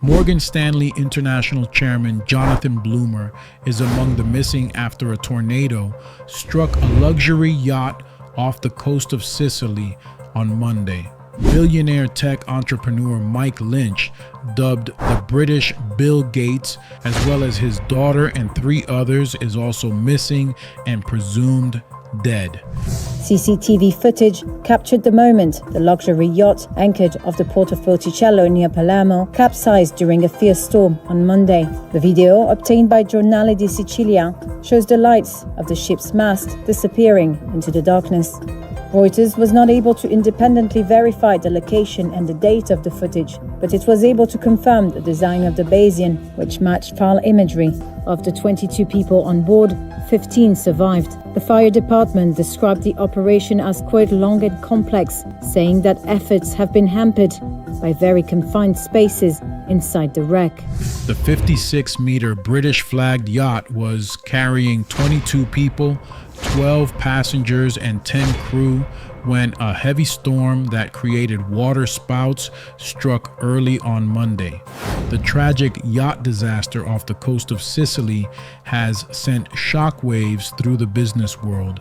Morgan Stanley International Chairman Jonathan Bloomer is among the missing after a tornado struck a luxury yacht off the coast of Sicily on Monday. Billionaire tech entrepreneur Mike Lynch, dubbed the British Bill Gates, as well as his daughter and 3 others, is also missing and presumed dead. CCTV footage captured the moment the luxury yacht anchored off the port of Porticello near Palermo capsized during a fierce storm on Monday. The video, obtained by Giornale di Sicilia, shows the lights of the ship's mast disappearing into the darkness. Reuters was not able to independently verify the location and the date of the footage, but it was able to confirm the design of the Bayesian, which matched file imagery. Of the 22 people on board, 15 survived. The fire department described the operation as, quote, long and complex, saying that efforts have been hampered by very confined spaces inside the wreck. The 56-meter British-flagged yacht was carrying 22 people, 12 passengers and 10 crew when a heavy storm that created water spouts struck early on Monday. The tragic yacht disaster off the coast of Sicily has sent shockwaves through the business world.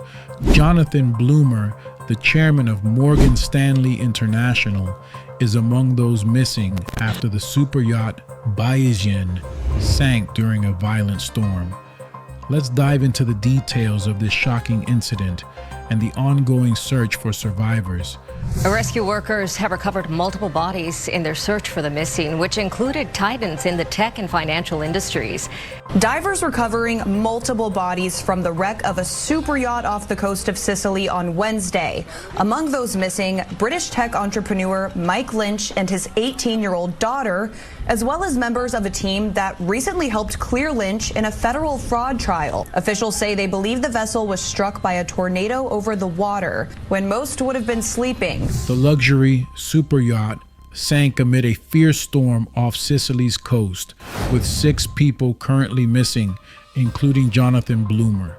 Jonathan Bloomer, the chairman of Morgan Stanley International, is among those missing after the superyacht Bayesian sank during a violent storm. Let's dive into the details of this shocking incident and the ongoing search for survivors. Rescue workers have recovered multiple bodies in their search for the missing, which included titans in the tech and financial industries. Divers recovering multiple bodies from the wreck of a super yacht off the coast of Sicily on Wednesday. Among those missing, British tech entrepreneur Mike Lynch and his 18-year-old daughter, as well as members of a team that recently helped clear Lynch in a federal fraud trial. Officials say they believe the vessel was struck by a tornado over the water when most would have been sleeping. The luxury super yacht sank amid a fierce storm off Sicily's coast, with 6 people currently missing, including Jonathan Bloomer.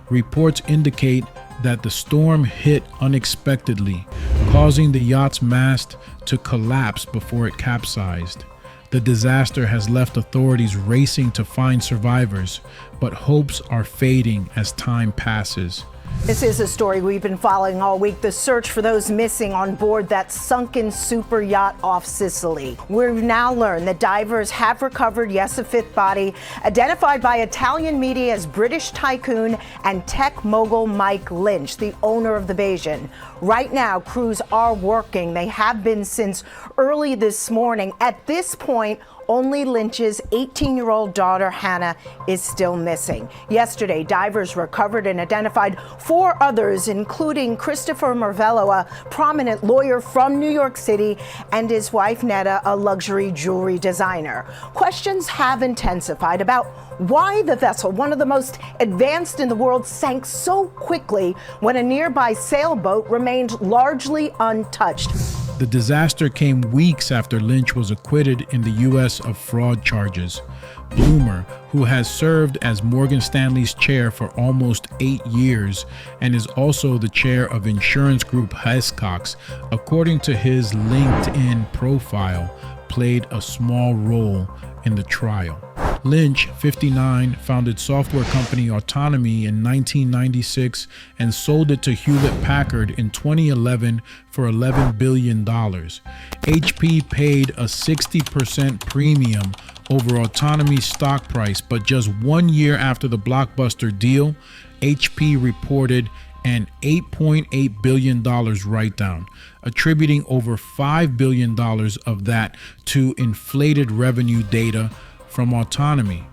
Reports indicate that the storm hit unexpectedly, causing the yacht's mast to collapse before it capsized. The disaster has left authorities racing to find survivors, but hopes are fading as time passes. This is a story we've been following all week, the search for those missing on board that sunken super yacht off Sicily. We've now learned that divers have recovered, yes, a 5th body, identified by Italian media as British tycoon and tech mogul Mike Lynch, the owner of the Bayesian. Right now, crews are working. They have been since early this morning. At this point, only Lynch's 18-year-old daughter, Hannah, is still missing. Yesterday, divers recovered and identified 4 others, including Christopher Marvello, a prominent lawyer from New York City, and his wife, Netta, a luxury jewelry designer. Questions have intensified about why the vessel, one of the most advanced in the world, sank so quickly when a nearby sailboat remained largely untouched. The disaster came weeks after Lynch was acquitted in the U.S. of fraud charges. Bloomer, who has served as Morgan Stanley's chair for almost 8 years and is also the chair of insurance group Hiscox, according to his LinkedIn profile, played a small role in the trial. Lynch, 59, founded software company Autonomy in 1996 and sold it to Hewlett-Packard in 2011 for $11 billion. HP paid a 60% premium over Autonomy's stock price, but just 1 year after the blockbuster deal, HP reported an $8.8 billion write-down, attributing over $5 billion of that to inflated revenue data from Autonomy.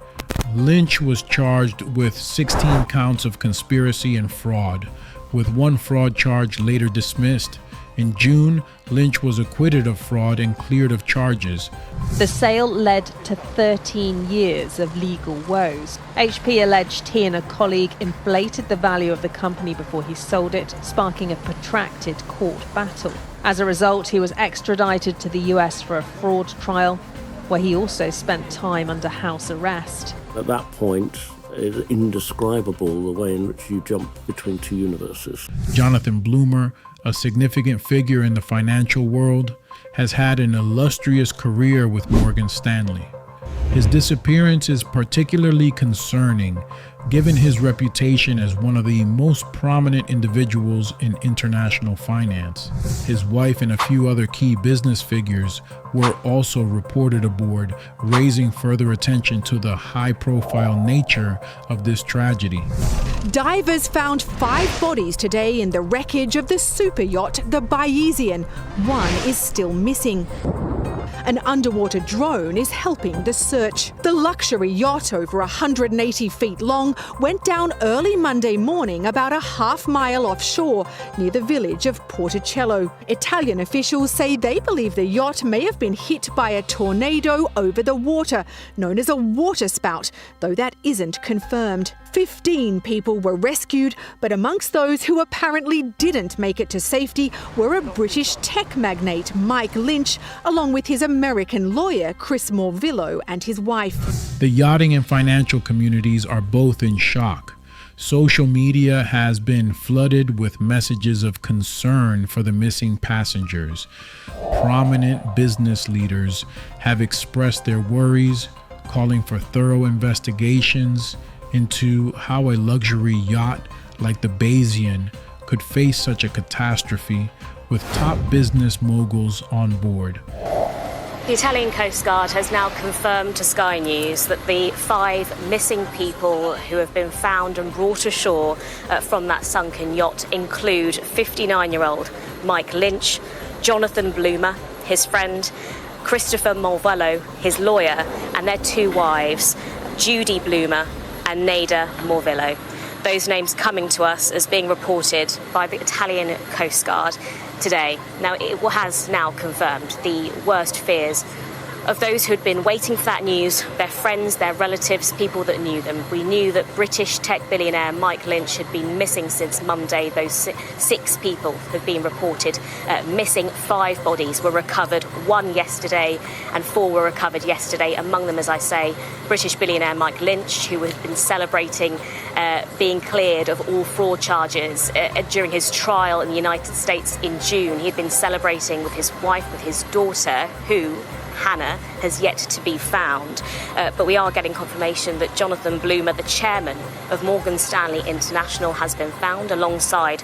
Lynch was charged with 16 counts of conspiracy and fraud, with 1 fraud charge later dismissed. In June, Lynch was acquitted of fraud and cleared of charges. The sale led to 13 years of legal woes. HP alleged he and a colleague inflated the value of the company before he sold it, sparking a protracted court battle. As a result, he was extradited to the US for a fraud trial, where he also spent time under house arrest. At that point, it's indescribable the way in which you jump between 2 universes. Jonathan Bloomer, a significant figure in the financial world, has had an illustrious career with Morgan Stanley. His disappearance is particularly concerning, given his reputation as one of the most prominent individuals in international finance. His wife and a few other key business figures were also reported aboard, raising further attention to the high-profile nature of this tragedy. Divers found 5 bodies today in the wreckage of the super yacht, the Bayesian. One is still missing. An underwater drone is helping the search. The luxury yacht, over 180 feet long, went down early Monday morning about a half-mile offshore near the village of Porticello. Italian officials say they believe the yacht may have been hit by a tornado over the water, known as a waterspout, though that isn't confirmed. 15 people were rescued, but amongst those who apparently didn't make it to safety were a British tech magnate, Mike Lynch, along with his American lawyer, Chris Morvillo, and his wife. The yachting and financial communities are both in shock. Social media has been flooded with messages of concern for the missing passengers. Prominent business leaders have expressed their worries, calling for thorough investigations into how a luxury yacht like the Bayesian could face such a catastrophe with top business moguls on board. The Italian Coast Guard has now confirmed to Sky News that the 5 missing people who have been found and brought ashore from that sunken yacht include 59-year-old Mike Lynch, Jonathan Bloomer, his friend, Christopher Morvillo, his lawyer, and their 2 wives, Judy Bloomer and Nada Morvillo. Those names coming to us as being reported by the Italian Coast Guard today. Now, it has now confirmed the worst fears of those who had been waiting for that news, their friends, their relatives, people that knew them. We knew that British tech billionaire Mike Lynch had been missing since Monday. Those 6 people have been reported missing. 5 bodies were recovered, 1 yesterday and 4 were recovered yesterday. Among them, as I say, British billionaire Mike Lynch, who had been celebrating being cleared of all fraud charges during his trial in the United States in June. He had been celebrating with his wife, with his daughter, who, Hannah, has yet to be found. But we are getting confirmation that Jonathan Bloomer, the chairman of Morgan Stanley International, has been found alongside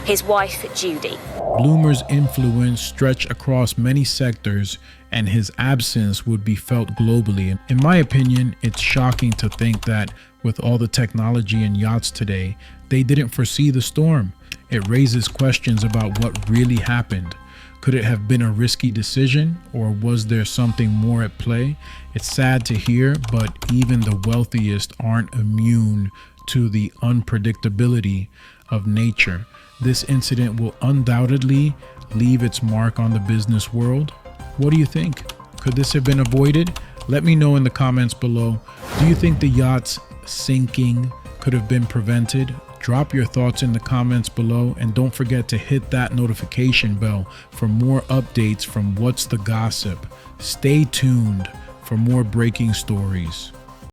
his wife, Judy. Bloomer's influence stretched across many sectors, and his absence would be felt globally. In my opinion, it's shocking to think that with all the technology in yachts today, they didn't foresee the storm. It raises questions about what really happened. Could it have been a risky decision, or was there something more at play? It's sad to hear, but even the wealthiest aren't immune to the unpredictability of nature. This incident will undoubtedly leave its mark on the business world. What do you think? Could this have been avoided? Let me know in the comments below. Do you think the yacht's sinking could have been prevented? Drop your thoughts in the comments below, and don't forget to hit that notification bell for more updates from What's the Gossip. Stay tuned for more breaking stories.